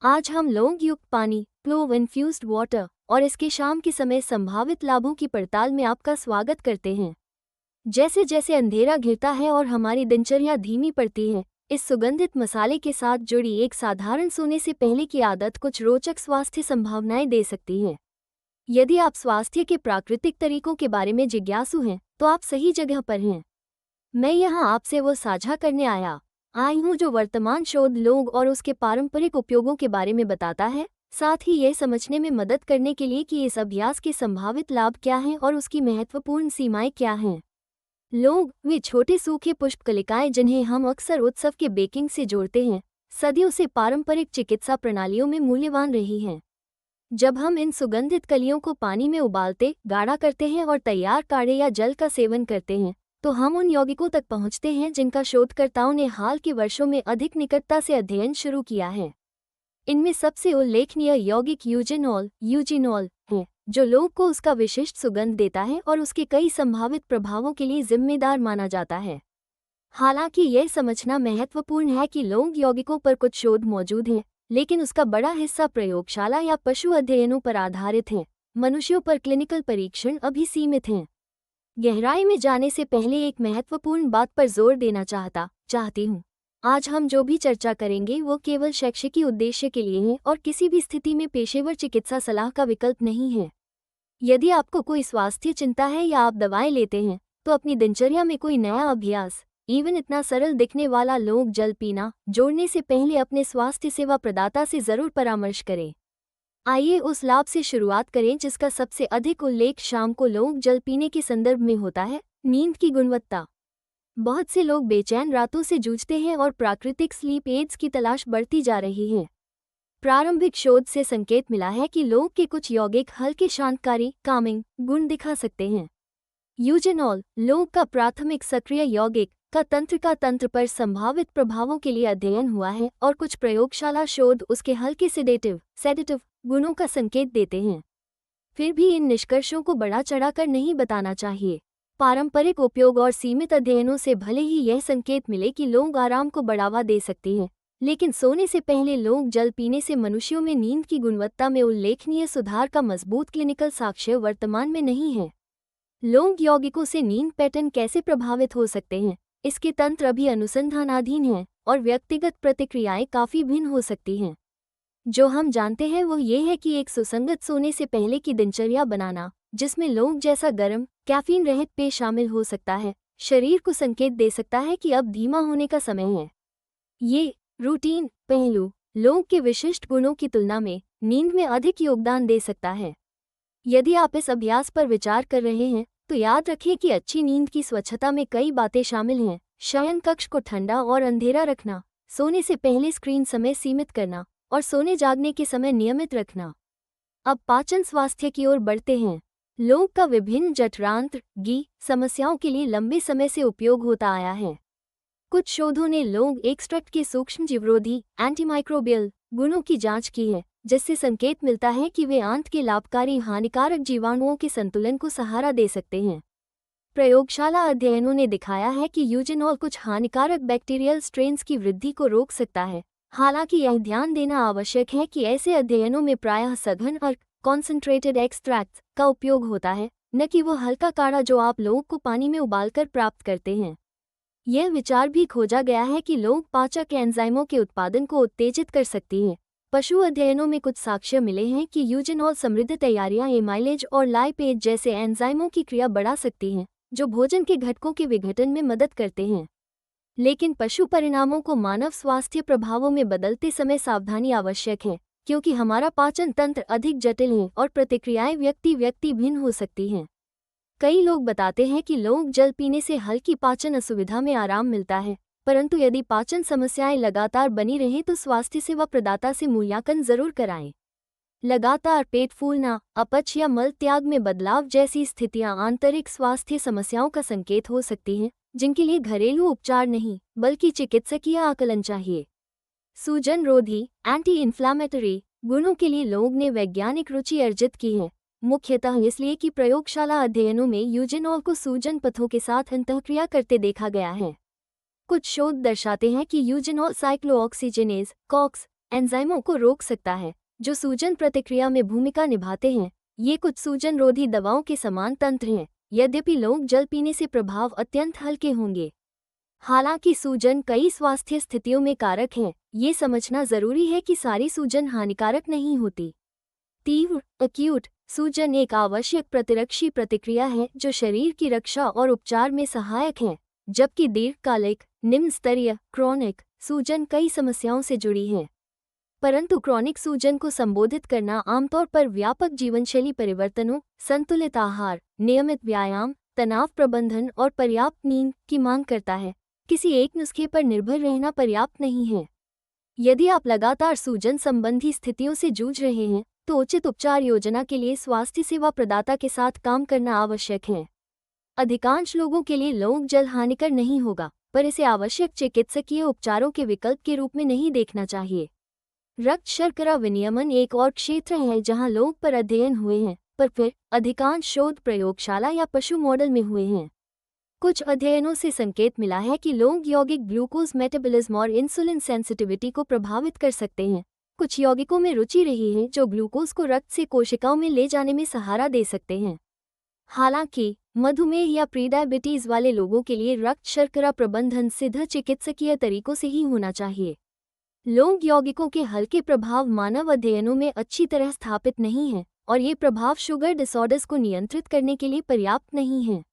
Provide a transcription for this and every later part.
आज हम लौंग युक्त पानी, क्लोव इन्फ्यूज्ड वाटर और इसके शाम के समय संभावित लाभों की पड़ताल में आपका स्वागत करते हैं। जैसे जैसे अंधेरा घिरता है और हमारी दिनचर्या धीमी पड़ती है, इस सुगंधित मसाले के साथ जुड़ी एक साधारण सोने से पहले की आदत कुछ रोचक स्वास्थ्य संभावनाएं दे सकती है। यदि आप स्वास्थ्य के प्राकृतिक तरीकों के बारे में जिज्ञासु हैं, तो आप सही जगह पर हैं। मैं यहाँ आपसे वो साझा करने आई हूँ जो वर्तमान शोध लोग और उसके पारंपरिक उपयोगों के बारे में बताता है, साथ ही यह समझने में मदद करने के लिए कि इस अभ्यास के संभावित लाभ क्या हैं और उसकी महत्वपूर्ण सीमाएं क्या हैं। लोग, वे छोटे सूखे पुष्पकलिकाएं जिन्हें हम अक्सर उत्सव के बेकिंग से जोड़ते हैं, सदियों से पारंपरिक चिकित्सा प्रणालियों में मूल्यवान रही हैं। जब हम इन सुगंधित कलियों को पानी में उबालते, गाढ़ा करते हैं और तैयार काढ़े या जल का सेवन करते हैं, तो हम उन यौगिकों तक पहुंचते हैं जिनका शोधकर्ताओं ने हाल के वर्षों में अधिक निकटता से अध्ययन शुरू किया है। इनमें सबसे उल्लेखनीय यौगिक यूजिनॉल है, जो लोग को उसका विशिष्ट सुगंध देता है और उसके कई संभावित प्रभावों के लिए जिम्मेदार माना जाता है। हालांकि यह समझना महत्वपूर्ण है कि लौंग यौगिकों पर कुछ शोध मौजूद हैं, लेकिन उसका बड़ा हिस्सा प्रयोगशाला या पशु अध्ययनों पर आधारित है। मनुष्यों पर क्लिनिकल परीक्षण अभी सीमित हैं। गहराई में जाने से पहले एक महत्वपूर्ण बात पर जोर देना चाहती हूँ। आज हम जो भी चर्चा करेंगे वो केवल शैक्षिकी उद्देश्य के लिए है और किसी भी स्थिति में पेशेवर चिकित्सा सलाह का विकल्प नहीं है। यदि आपको कोई स्वास्थ्य चिंता है या आप दवाएं लेते हैं, तो अपनी दिनचर्या में कोई नया अभ्यास, इवन इतना सरल दिखने वाला लौंग जल पीना, जोड़ने से पहले अपने स्वास्थ्य सेवा प्रदाता से जरूर परामर्श करें। आइए उस लाभ से शुरुआत करें जिसका सबसे अधिक उल्लेख शाम को लौंग जल पीने के संदर्भ में होता है, नींद की गुणवत्ता। बहुत से लोग बेचैन रातों से जूझते हैं और प्राकृतिक स्लीप एड्स की तलाश बढ़ती जा रही है। प्रारंभिक शोध से संकेत मिला है कि लौंग के कुछ यौगिक हल्के शांतकारी कामिंग गुण दिखा सकते हैं। यूजेनॉल, लौंग का प्राथमिक सक्रिय यौगिक, का तंत्रिका तंत्र पर संभावित प्रभावों के लिए अध्ययन हुआ है और कुछ प्रयोगशाला शोध उसके हल्के सेडेटिव गुणों का संकेत देते हैं। फिर भी इन निष्कर्षों को बढ़ा चढ़ाकर नहीं बताना चाहिए। पारंपरिक उपयोग और सीमित अध्ययनों से भले ही यह संकेत मिले कि लौंग आराम को बढ़ावा दे सकती हैं, लेकिन सोने से पहले लौंग जल पीने से मनुष्यों में नींद की गुणवत्ता में उल्लेखनीय सुधार का मजबूत क्लिनिकल साक्ष्य वर्तमान में नहीं है। लौंग यौगिकों से नींद पैटर्न कैसे प्रभावित हो सकते हैं, इसके तंत्र अभी अनुसंधानाधीन हैं और व्यक्तिगत प्रतिक्रियाएं काफ़ी भिन्न हो सकती हैं। जो हम जानते हैं वो ये है कि एक सुसंगत सोने से पहले की दिनचर्या बनाना, जिसमें लौंग जैसा गर्म, कैफीन रहित पेय शामिल हो सकता है, शरीर को संकेत दे सकता है कि अब धीमा होने का समय है। ये रूटीन पहलू लौंग के विशिष्ट गुणों की तुलना में नींद में अधिक योगदान दे सकता है। यदि आप इस अभ्यास पर विचार कर रहे हैं, तो याद रखें कि अच्छी नींद की स्वच्छता में कई बातें शामिल हैं। शयन कक्ष को ठंडा और अंधेरा रखना, सोने से पहले स्क्रीन समय सीमित करना और सोने जागने के समय नियमित रखना। अब पाचन स्वास्थ्य की ओर बढ़ते हैं। लौंग का विभिन्न जठरांत्र समस्याओं के लिए लंबे समय से उपयोग होता आया है। कुछ शोधों ने लौंग एक्सट्रैक्ट के सूक्ष्म जीवरोधी एंटीमाइक्रोबियल गुणों की जांच की है, जिससे संकेत मिलता है कि वे आंत के लाभकारी हानिकारक जीवाणुओं के संतुलन को सहारा दे सकते हैं। प्रयोगशाला अध्ययनों ने दिखाया है कि यूजेनॉल कुछ हानिकारक बैक्टीरियल स्ट्रेन्स की वृद्धि को रोक सकता है। हालांकि यह ध्यान देना आवश्यक है कि ऐसे अध्ययनों में प्रायः सघन और कॉन्सेंट्रेटेड एक्सट्रैक्ट्स का उपयोग होता है, न कि वो हल्का काढ़ा जो आप लौंग को पानी में उबालकर प्राप्त करते हैं। यह विचार भी खोजा गया है कि लौंग पाचक एंजाइमों के उत्पादन को उत्तेजित कर सकती है। पशु अध्ययनों में कुछ साक्ष्य मिले हैं कि यूजेनॉल समृद्ध तैयारियां एमाइलेज और लाइपेज जैसे एंजाइमों की क्रिया बढ़ा सकती हैं, जो भोजन के घटकों के विघटन में मदद करते हैं। लेकिन पशु परिणामों को मानव स्वास्थ्य प्रभावों में बदलते समय सावधानी आवश्यक है, क्योंकि हमारा पाचन तंत्र अधिक जटिल है और प्रतिक्रियाएं व्यक्ति भिन्न हो सकती हैं। कई लोग बताते हैं कि लौंग जल पीने से हल्की पाचन असुविधा में आराम मिलता है, परंतु यदि पाचन समस्याएं लगातार बनी रहें तो स्वास्थ्य सेवा प्रदाता से मूल्यांकन जरूर कराएं। लगातार पेट फूलना, अपच या मल त्याग में बदलाव जैसी स्थितियां आंतरिक स्वास्थ्य समस्याओं का संकेत हो सकती हैं, जिनके लिए घरेलू उपचार नहीं बल्कि चिकित्सकीय आकलन चाहिए। सूजन रोधी एंटी इन्फ्लामेटरी गुणों के लिए लौंग ने वैज्ञानिक रुचि अर्जित की है, मुख्यतः इसलिए कि प्रयोगशाला अध्ययनों में यूजेनॉल को सूजन पथों के साथ अंतःक्रिया करते देखा गया है। कुछ शोध दर्शाते हैं कि यूजेनॉल साइक्लोऑक्सीजिनेज कॉक्स एंजाइमों को रोक सकता है जो सूजन प्रतिक्रिया में भूमिका निभाते हैं। ये कुछ सूजन रोधी दवाओं के समान तंत्र हैं, यद्यपि लौंग जल पीने से प्रभाव अत्यंत हल्के होंगे। हालांकि सूजन कई स्वास्थ्य स्थितियों में कारक हैं, ये समझना जरूरी है कि सारी सूजन हानिकारक नहीं होती। तीव्र एक्यूट सूजन एक आवश्यक प्रतिरक्षी प्रतिक्रिया है जो शरीर की रक्षा और उपचार में सहायक है, जबकि दीर्घकालिक निम्न स्तरीय क्रॉनिक सूजन कई समस्याओं से जुड़ी है। परंतु क्रॉनिक सूजन को संबोधित करना आमतौर पर व्यापक जीवनशैली परिवर्तनों, संतुलित आहार, नियमित व्यायाम, तनाव प्रबंधन और पर्याप्त नींद की मांग करता है। किसी एक नुस्खे पर निर्भर रहना पर्याप्त नहीं है। यदि आप लगातार सूजन संबंधी स्थितियों से जूझ रहे हैं, तो उचित उपचार योजना के लिए स्वास्थ्य सेवा प्रदाता के साथ काम करना आवश्यक है। अधिकांश लोगों के लिए लौंग जल हानिकर नहीं होगा, पर इसे आवश्यक चिकित्सकीय उपचारों के विकल्प के रूप में नहीं देखना चाहिए। रक्त शर्करा विनियमन एक और क्षेत्र है जहां लौंग पर अध्ययन हुए हैं, पर फिर अधिकांश शोध प्रयोगशाला या पशु मॉडल में हुए हैं। कुछ अध्ययनों से संकेत मिला है कि लौंग यौगिक ग्लूकोज मेटाबॉलिज्म और इंसुलिन सेंसिटिविटी को प्रभावित कर सकते हैं। कुछ यौगिकों में रुचि रही है जो ग्लूकोज को रक्त से कोशिकाओं में ले जाने में सहारा दे सकते हैं। हालांकि मधुमेह या प्रीडायबिटीज वाले लोगों के लिए रक्त शर्करा प्रबंधन सीधा चिकित्सकीय तरीकों से ही होना चाहिए। लौंग यौगिकों के हल्के प्रभाव मानव अध्ययनों में अच्छी तरह स्थापित नहीं हैं, और ये प्रभाव शुगर डिसऑर्डर्स को नियंत्रित करने के लिए पर्याप्त नहीं हैं।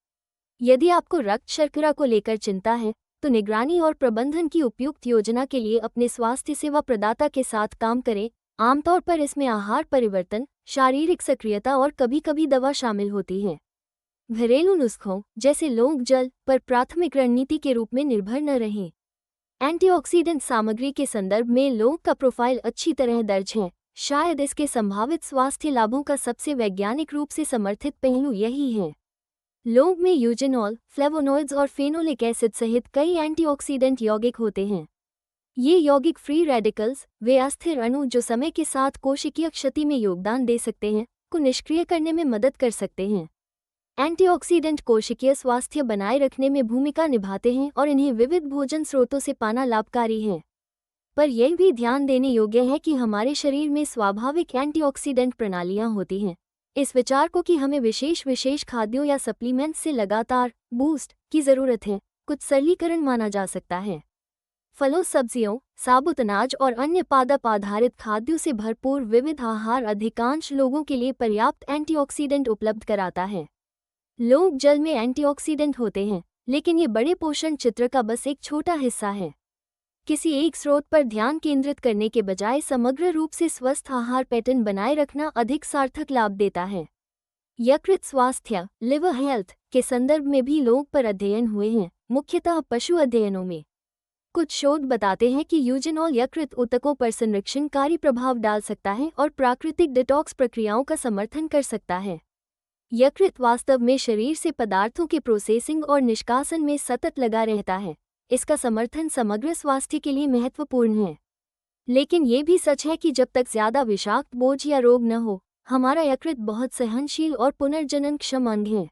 यदि आपको रक्त शर्करा को लेकर चिंता है, तो निगरानी और प्रबंधन की उपयुक्त योजना के लिए अपने स्वास्थ्य सेवा प्रदाता के साथ काम करें। आमतौर पर इसमें आहार परिवर्तन, शारीरिक सक्रियता और कभी-कभी दवा शामिल होती है। घरेलू नुस्खों जैसे लौंग जल पर प्राथमिक रणनीति के रूप में निर्भर न रहें। एंटीऑक्सीडेंट सामग्री के संदर्भ में लौंग का प्रोफाइल अच्छी तरह दर्ज है। शायद इसके संभावित स्वास्थ्य लाभों का सबसे वैज्ञानिक रूप से समर्थित पहलू यही है। लौंग में यूजेनॉल, फ्लेवोनॉइड्स और फेनोलिक एसिड सहित कई एंटीऑक्सीडेंट यौगिक होते हैं। ये यौगिक फ्री रेडिकल्स, वे अस्थिर अणु जो समय के साथ कोशिकीय क्षति में योगदान दे सकते हैं, को निष्क्रिय करने में मदद कर सकते हैं। एंटीऑक्सीडेंट कोशिकीय स्वास्थ्य बनाए रखने में भूमिका निभाते हैं और इन्हें विविध भोजन स्रोतों से पाना लाभकारी है। पर यह भी ध्यान देने योग्य है कि हमारे शरीर में स्वाभाविक एंटीऑक्सीडेंट प्रणालियां होती हैं। इस विचार को कि हमें विशेष खाद्यों या सप्लीमेंट्स से लगातार बूस्ट की जरूरत है, कुछ सरलीकरण माना जा सकता है। फलों, सब्जियों, साबुत अनाज और अन्य पादप आधारित खाद्यों से भरपूर विविध आहार अधिकांश लोगों के लिए पर्याप्त एंटीऑक्सीडेंट उपलब्ध कराता है। लौंग जल में एंटीऑक्सीडेंट होते हैं, लेकिन ये बड़े पोषण चित्र का बस एक छोटा हिस्सा है। किसी एक स्रोत पर ध्यान केंद्रित करने के बजाय समग्र रूप से स्वस्थ आहार पैटर्न बनाए रखना अधिक सार्थक लाभ देता है। यकृत स्वास्थ्य, लिवर हेल्थ के संदर्भ में भी लौंग पर अध्ययन हुए हैं, मुख्यतः पशु अध्ययनों में। कुछ शोध बताते हैं कि यूजेनॉल यकृत ऊतकों पर संरक्षणकारी प्रभाव डाल सकता है और प्राकृतिक डिटॉक्स प्रक्रियाओं का समर्थन कर सकता है। यकृत वास्तव में शरीर से पदार्थों के प्रोसेसिंग और निष्कासन में सतत लगा रहता है। इसका समर्थन समग्र स्वास्थ्य के लिए महत्वपूर्ण है। लेकिन ये भी सच है कि जब तक ज्यादा विषाक्त बोझ या रोग न हो, हमारा यकृत बहुत सहनशील और पुनर्जननक्षम अंग है।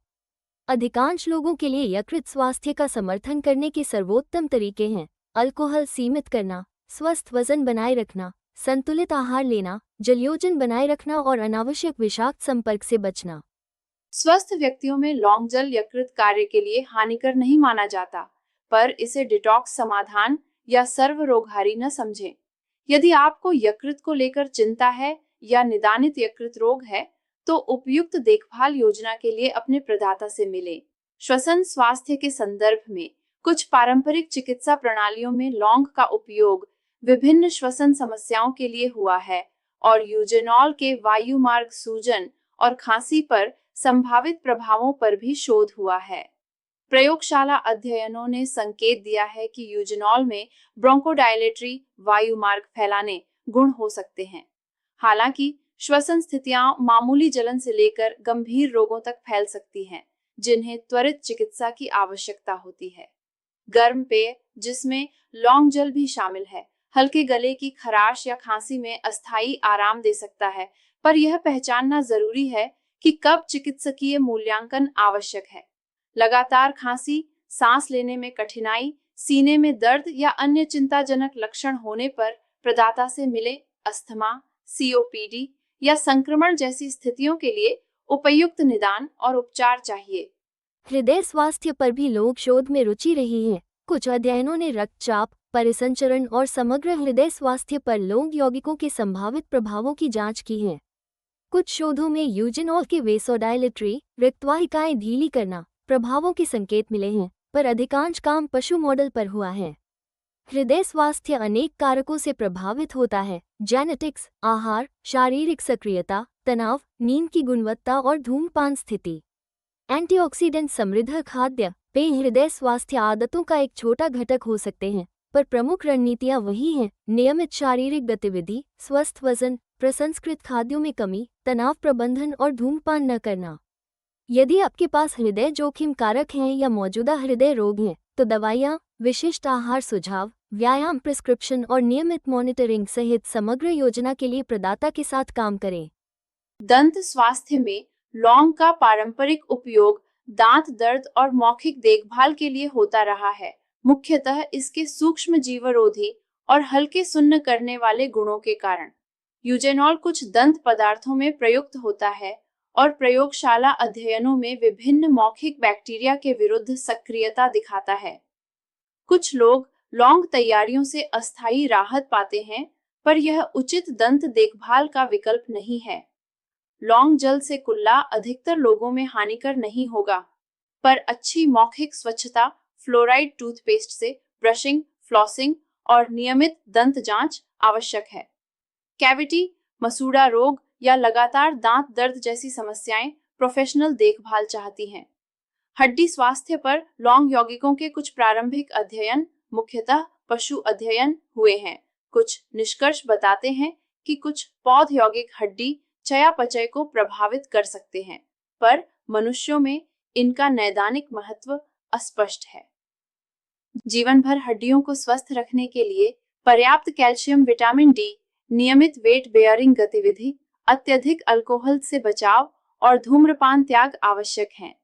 अधिकांश लोगों के लिए यकृत स्वास्थ्य का समर्थन करने के सर्वोत्तम तरीके हैं: अल्कोहल सीमित करना, स्वस्थ वजन बनाए रखना, संतुलित आहार लेना, जलयोजन बनाए रखना और अनावश्यक विषाक्त संपर्क से बचना। स्वस्थ व्यक्तियों में लौंग जल यकृत कार्य के लिए हानिकर नहीं माना जाता, पर इसे डिटॉक्स समाधान या सर्वरोगहारी न समझें। यदि आपको यकृत को लेकर चिंता है या निदानित यकृत रोग है, तो उपयुक्त देखभाल योजना के लिए अपने प्रदाता से मिलें। श्वसन स्वास्थ्य के संदर्भ में कुछ पारंपरिक चिकित्सा प्रणालियों में लौंग का उपयोग विभिन्न श्वसन समस्याओं के लिए हुआ है और यूजेनॉल के वायुमार्ग सूजन और खांसी पर संभावित प्रभावों पर भी शोध हुआ है। प्रयोगशाला अध्ययनों ने संकेत दिया है कि यूजेनॉल में ब्रोंकोडायलेटरी वायुमार्ग फैलाने गुण हो सकते हैं। हालांकि श्वसन स्थितियां मामूली जलन से लेकर गंभीर रोगों तक फैल सकती हैं, जिन्हें त्वरित चिकित्सा की आवश्यकता होती है। गर्म पेय, जिसमें लौंग जल भी शामिल है, हल्के गले की खराश या खांसी में अस्थायी आराम दे सकता है, पर यह पहचानना जरूरी है कि कब चिकित्सकीय मूल्यांकन आवश्यक है। लगातार खांसी, सांस लेने में कठिनाई, सीने में दर्द या अन्य चिंताजनक लक्षण होने पर प्रदाता से मिले अस्थमा, COPD या संक्रमण जैसी स्थितियों के लिए उपयुक्त निदान और उपचार चाहिए। हृदय स्वास्थ्य पर भी लोग शोध में रुचि रही हैं। कुछ अध्ययनों ने रक्तचाप, परिसंचरण और समग्र हृदय स्वास्थ्य पर लोग यौगिकों के संभावित प्रभावों की जांच की है। कुछ शोधों में यूजेनॉल के वेसोडाइलेटरी, रक्तवाहिकाएं ढीली करना, प्रभावों के संकेत मिले हैं, पर अधिकांश काम पशु मॉडल पर हुआ है। हृदय स्वास्थ्य अनेक कारकों से प्रभावित होता है: जेनेटिक्स, आहार, शारीरिक सक्रियता, तनाव, नींद की गुणवत्ता और धूम्रपान स्थिति। एंटीऑक्सीडेंट समृद्ध खाद्य पेय हृदय स्वास्थ्य आदतों का एक छोटा घटक हो सकते हैं, पर प्रमुख रणनीतियां वही हैं: नियमित शारीरिक गतिविधि, स्वस्थ वजन, प्रसंस्कृत खाद्यों में कमी, तनाव प्रबंधन और धूम्रपान न करना। यदि आपके पास हृदय जोखिम कारक हैं या मौजूदा हृदय रोग हैं, तो दवाइयाँ, विशिष्ट आहार सुझाव, व्यायाम प्रिस्क्रिप्शन और नियमित मॉनिटरिंग सहित समग्र योजना के लिए प्रदाता के साथ काम करें। दंत स्वास्थ्य में लौंग का पारंपरिक उपयोग दांत दर्द और मौखिक देखभाल के लिए होता रहा है, मुख्यतः इसके सूक्ष्म जीवरोधी और हल्के सुन्न करने वाले गुणों के कारण। यूजेनॉल कुछ दंत पदार्थों में प्रयुक्त होता है और प्रयोगशाला अध्ययनों में विभिन्न मौखिक बैक्टीरिया के विरुद्ध सक्रियता दिखाता है। कुछ लोग लौंग तैयारियों से अस्थायी राहत पाते हैं, पर यह उचित दंत देखभाल का विकल्प नहीं है। लौंग जल से कुल्ला अधिकतर लोगों में हानिकर नहीं होगा, पर अच्छी मौखिक स्वच्छता, फ्लोराइड टूथपेस्ट से ब्रशिंग, फ्लॉसिंग और नियमित दंत जांच आवश्यक है। कैविटी, मसूड़ा रोग या लगातार दांत दर्द जैसी समस्याएं प्रोफेशनल देखभाल चाहती हैं। हड्डी स्वास्थ्य पर लौंग यौगिकों के कुछ प्रारंभिक अध्ययन, मुख्यतः पशु अध्ययन, हुए हैं। कुछ निष्कर्ष बताते हैं कि कुछ पौध यौगिक हड्डी चयापचय को प्रभावित कर सकते हैं, पर मनुष्यों में इनका नैदानिक महत्व अस्पष्ट है। जीवन भर हड्डियों को स्वस्थ रखने के लिए पर्याप्त कैल्शियम, विटामिन डी, नियमित वेट बेयरिंग गतिविधि, अत्यधिक अल्कोहल से बचाव और धूम्रपान त्याग आवश्यक हैं।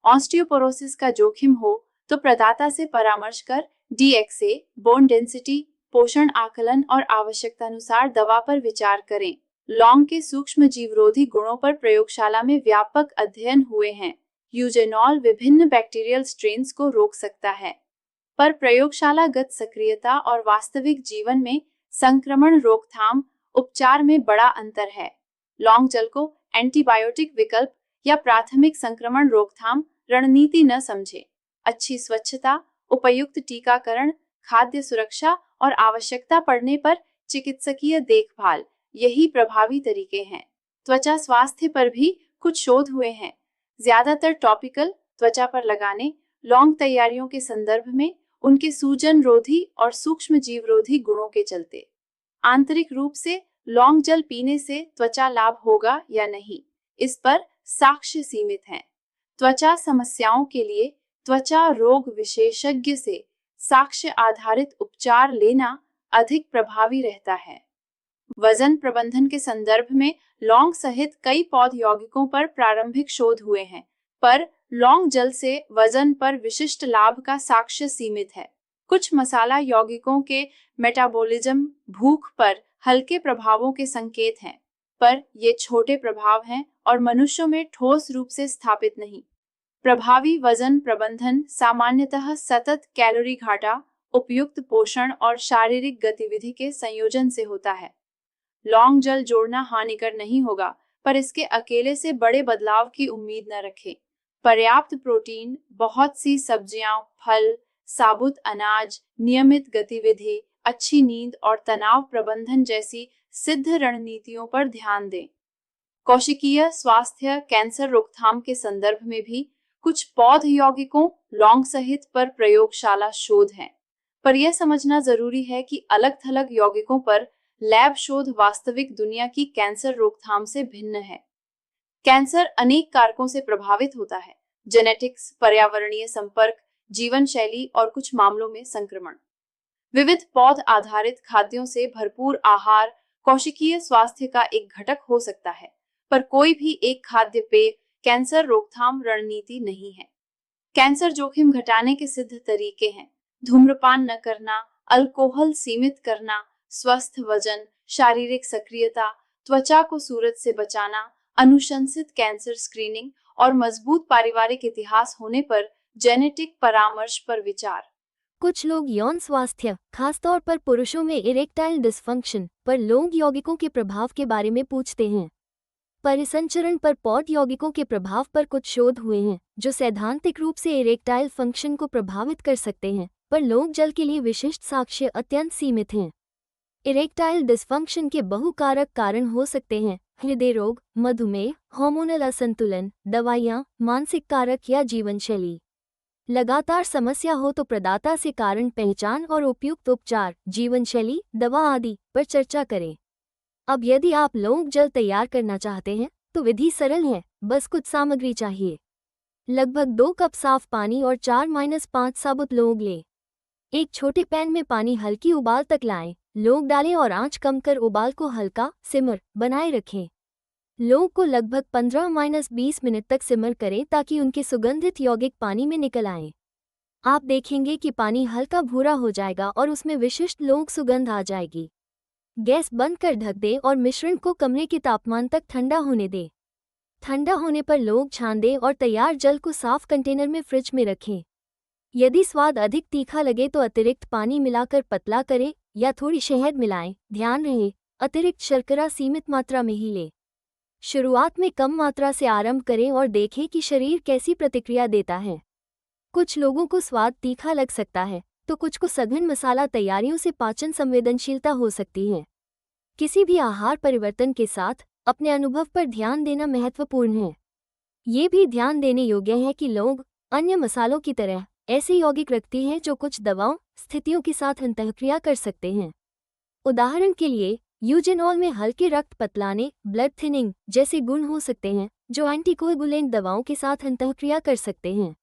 ऑस्टियोपोरोसिस का जोखिम हो तो प्रदाता से परामर्श कर DXA, बोन डेंसिटी, पोषण आकलन और आवश्यकतानुसार दवा पर विचार करें। लौंग के सूक्ष्म जीवरोधी गुणों पर प्रयोगशाला में व्यापक अध्ययन हुए हैं। यूजेनॉल विभिन्न बैक्टीरियल स्ट्रेन्स को रोक सकता है, पर प्रयोगशालागत सक्रियता और वास्तविक जीवन में संक्रमण रोकथाम उपचार में बड़ा अंतर है। लौंग जल को एंटीबायोटिक विकल्प या प्राथमिक संक्रमण रोकथाम रणनीति न समझें। अच्छी स्वच्छता, उपयुक्त टीकाकरण, खाद्य सुरक्षा और आवश्यकता पड़ने पर चिकित्सकीय देखभाल, यही प्रभावी तरीके हैं। त्वचा स्वास्थ्य पर भी कुछ शोध हुए हैं, ज्यादातर टॉपिकल त्वचा पर लगाने लौंग तैयारियों के संदर्भ में उनके सूजन रोधी और सूक्ष्म जीवरोधी गुणों के चलते। आंतरिक रूप से लौंग जल पीने से त्वचा लाभ होगा या नहीं, इस पर साक्ष्य सीमित हैं। त्वचा समस्याओं के लिए त्वचा रोग विशेषज्ञ से साक्ष्य आधारित उपचार लेना अधिक प्रभावी रहता है। वजन प्रबंधन के संदर्भ में लौंग सहित कई पौध यौगिकों पर प्रारंभिक शोध हुए हैं, पर लौंग जल से वजन पर विशिष्ट लाभ का साक्ष्य सीमित है। कुछ मसाला यौगिकों के मेटाबॉलिज्म, भूख पर हल्के प्रभावों के संकेत हैं, पर ये छोटे प्रभाव हैं और मनुष्यों में ठोस रूप से स्थापित नहीं। प्रभावी वजन प्रबंधन सामान्यतः सतत कैलोरी घाटा, उपयुक्त पोषण और शारीरिक गतिविधि के संयोजन से होता है। लौंग जल जोड़ना हानिकर नहीं होगा, पर इसके अकेले से बड़े बदलाव की उम्मीद न रखें। पर्याप्त प्रोटीन, बहुत सी सब्जियां, फल, साबुत अनाज, नियमित गतिविधि, अच्छी नींद और तनाव प्रबंधन जैसी सिद्ध रणनीतियों पर ध्यान दें। कोशिकीय स्वास्थ्य, कैंसर रोकथाम के संदर्भ में भी कुछ पौध यौगिकों लौंग सहित पर प्रयोगशाला शोध हैं, पर यह समझना जरूरी है कि अलग-थलग यौगिकों पर लैब शोध वास्तविक दुनिया की कैंसर रोकथाम से भिन्न है। कैंसर अनेक कारकों से प्रभावित होता है: जेनेटिक्स, पर्यावरणीय संपर्क, जीवन शैली और कुछ मामलों में संक्रमण। विविध पौध आधारित खाद्यों से भरपूर आहार कोशिकीय स्वास्थ्य का एक घटक हो सकता है, पर कोई भी एक खाद्य पेय कैंसर रोकथाम रणनीति नहीं है। कैंसर जोखिम घटाने के सिद्ध तरीके हैं: धूम्रपान न करना, अल्कोहल सीमित करना, स्वस्थ वजन, शारीरिक सक्रियता, त्वचा को सूरज से बचाना, अनुशंसित कैंसर स्क्रीनिंग और मजबूत पारिवारिक इतिहास होने पर जेनेटिक परामर्श पर विचार। कुछ लोग यौन स्वास्थ्य, खासतौर पर पुरुषों में इरेक्टाइल डिसफंक्शन पर लोग यौगिकों के प्रभाव के बारे में पूछते हैं। परिसंचरण पर पौध यौगिकों के प्रभाव पर कुछ शोध हुए हैं जो सैद्धांतिक रूप से इरेक्टाइल फंक्शन को प्रभावित कर सकते हैं, पर लोक जल के लिए विशिष्ट साक्ष्य अत्यंत सीमित हैं। इरेक्टाइल डिसफंक्शन के बहुकारक कारण हो सकते हैं हृदय रोग, मधुमेह, हार्मोनल असंतुलन, दवाइयाँ, मानसिक कारक या जीवनशैली। लगातार समस्या हो तो प्रदाता से कारण पहचान और उपयुक्त उपचार, जीवनशैली, दवा आदि पर चर्चा करें। अब यदि आप लोक जल तैयार करना चाहते हैं तो विधि सरल है, बस कुछ सामग्री चाहिए। लगभग 2 कप साफ पानी और 4-5 साबुत लौंग लें। एक छोटे पैन में पानी हल्की उबाल तक लाएं, लौंग डालें और आंच कम कर उबाल को हल्का सिमर बनाए रखें। लौंग को लगभग 15-20 मिनट तक सिमर करें ताकि उनके सुगंधित यौगिक पानी में निकल आएं। आप देखेंगे कि पानी हल्का भूरा हो जाएगा और उसमें विशिष्ट लौंग सुगंध आ जाएगी। गैस बंद कर ढक दें और मिश्रण को कमरे के तापमान तक ठंडा होने दें। ठंडा होने पर लौंग छान दें और तैयार जल को साफ कंटेनर में फ्रिज में रखें। यदि स्वाद अधिक तीखा लगे तो अतिरिक्त पानी मिलाकर पतला करें या थोड़ी शहद मिलाएं। ध्यान रहे, अतिरिक्त शर्करा सीमित मात्रा में ही लें। शुरुआत में कम मात्रा से आरंभ करें और देखें कि शरीर कैसी प्रतिक्रिया देता है। कुछ लोगों को स्वाद तीखा लग सकता है तो कुछ को सघन मसाला तैयारियों से पाचन संवेदनशीलता हो सकती है। किसी भी आहार परिवर्तन के साथ अपने अनुभव पर ध्यान देना महत्वपूर्ण है। ये भी ध्यान देने योग्य है कि लौंग अन्य मसालों की तरह ऐसे यौगिक रखती है जो कुछ दवाओं स्थितियों के साथ अंतःक्रिया कर सकते हैं। उदाहरण के लिए यूजेनॉल में हल्के रक्त पतलाने, ब्लड थिनिंग जैसे गुण हो सकते हैं जो एंटीकोएगुलेंट दवाओं के साथ अंतःक्रिया कर सकते हैं।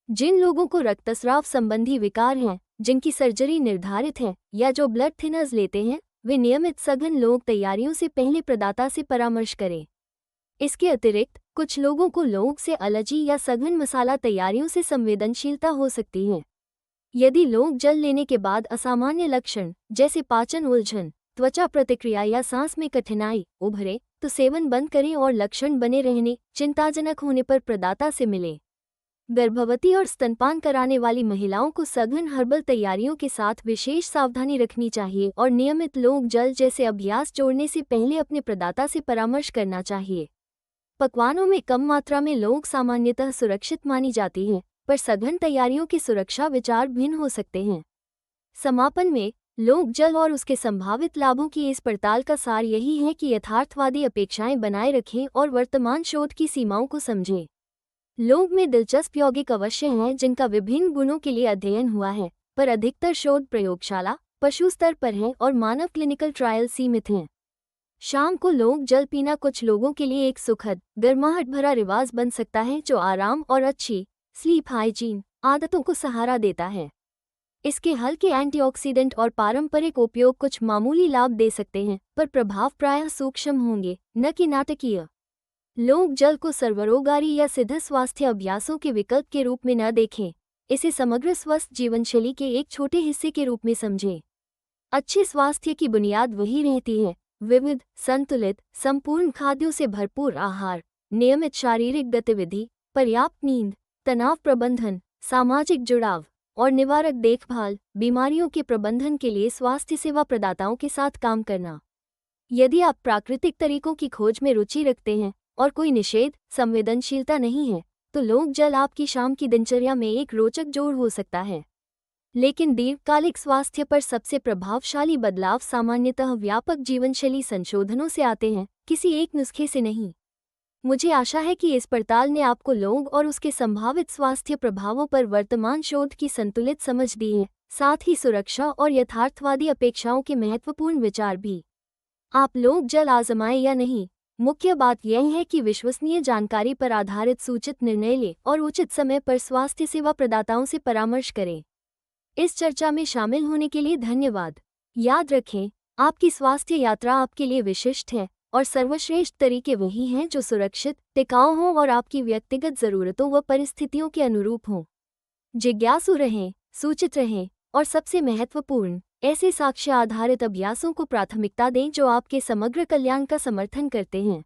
जिन लोगों को रक्तस्राव संबंधी विकार हैं, जिनकी सर्जरी निर्धारित है या जो ब्लड थिनर्स लेते हैं, वे नियमित सघन लौंग तैयारियों से पहले प्रदाता से परामर्श करें। इसके अतिरिक्त कुछ लोगों को लौंग से एलर्जी या सघन मसाला तैयारियों से संवेदनशीलता हो सकती है। यदि लौंग जल लेने के बाद असामान्य लक्षण जैसे पाचन उलझन, त्वचा प्रतिक्रिया या सांस में कठिनाई उभरे तो सेवन बंद करें और लक्षण बने रहने चिंताजनक होने पर प्रदाता से मिलें। गर्भवती और स्तनपान कराने वाली महिलाओं को सघन हर्बल तैयारियों के साथ विशेष सावधानी रखनी चाहिए और नियमित लौंग जल जैसे अभ्यास जोड़ने से पहले अपने प्रदाता से परामर्श करना चाहिए। पकवानों में कम मात्रा में लौंग सामान्यतः सुरक्षित मानी जाती है, पर सघन तैयारियों की सुरक्षा विचार भिन्न हो सकते हैं। समापन में लौंग जल और उसके संभावित लाभों की इस पड़ताल का सार यही है कि यथार्थवादी अपेक्षाएं बनाए रखें और वर्तमान शोध की सीमाओं को समझें। लौंग में दिलचस्प यौगिक अवश्य हैं जिनका विभिन्न गुणों के लिए अध्ययन हुआ है, पर अधिकतर शोध प्रयोगशाला, पशु स्तर पर हैं और मानव क्लिनिकल ट्रायल सीमित हैं। शाम को लौंग जल पीना कुछ लोगों के लिए एक सुखद, गर्माहट भरा रिवाज बन सकता है जो आराम और अच्छी स्लीप हाइजीन आदतों को सहारा देता है। इसके हल्के एंटीऑक्सीडेंट और पारंपरिक उपयोग कुछ मामूली लाभ दे सकते हैं, पर प्रभाव प्रायः सूक्ष्म होंगे, न कि नाटकीय। लौंग जल को सर्वरोगारी या सिद्ध स्वास्थ्य अभ्यासों के विकल्प के रूप में न देखें, इसे समग्र स्वस्थ जीवनशैली के एक छोटे हिस्से के रूप में समझें। अच्छे स्वास्थ्य की बुनियाद वही रहती है: विविध, संतुलित, संपूर्ण खाद्यों से भरपूर आहार, नियमित शारीरिक गतिविधि, पर्याप्त नींद, तनाव प्रबंधन, सामाजिक जुड़ाव और निवारक देखभाल। बीमारियों के प्रबंधन के लिए स्वास्थ्य सेवा प्रदाताओं के साथ काम करना। यदि आप प्राकृतिक तरीकों की खोज में रुचि रखते हैं और कोई निषेध संवेदनशीलता नहीं है, तो लौंग जल आपकी शाम की दिनचर्या में एक रोचक जोड़ हो सकता है। लेकिन दीर्घकालिक स्वास्थ्य पर सबसे प्रभावशाली बदलाव सामान्यतः व्यापक जीवनशैली संशोधनों से आते हैं, किसी एक नुस्खे से नहीं। मुझे आशा है कि इस पड़ताल ने आपको लौंग और उसके संभावित स्वास्थ्य प्रभावों पर वर्तमान शोध की संतुलित समझ दी है, साथ ही सुरक्षा और यथार्थवादी अपेक्षाओं के महत्वपूर्ण विचार भी। आप लौंग जल आजमाएं या नहीं, मुख्य बात यह है कि विश्वसनीय जानकारी पर आधारित सूचित निर्णय लें और उचित समय पर स्वास्थ्य सेवा प्रदाताओं से परामर्श करें। इस चर्चा में शामिल होने के लिए धन्यवाद। याद रखें, आपकी स्वास्थ्य यात्रा आपके लिए विशिष्ट है और सर्वश्रेष्ठ तरीके वही हैं जो सुरक्षित, टिकाऊ हों और आपकी व्यक्तिगत ज़रूरतों व परिस्थितियों के अनुरूप हों। जिज्ञासु रहें, सूचित रहें और सबसे महत्वपूर्ण, ऐसे साक्ष्य आधारित अभ्यासों को प्राथमिकता दें जो आपके समग्र कल्याण का समर्थन करते हैं।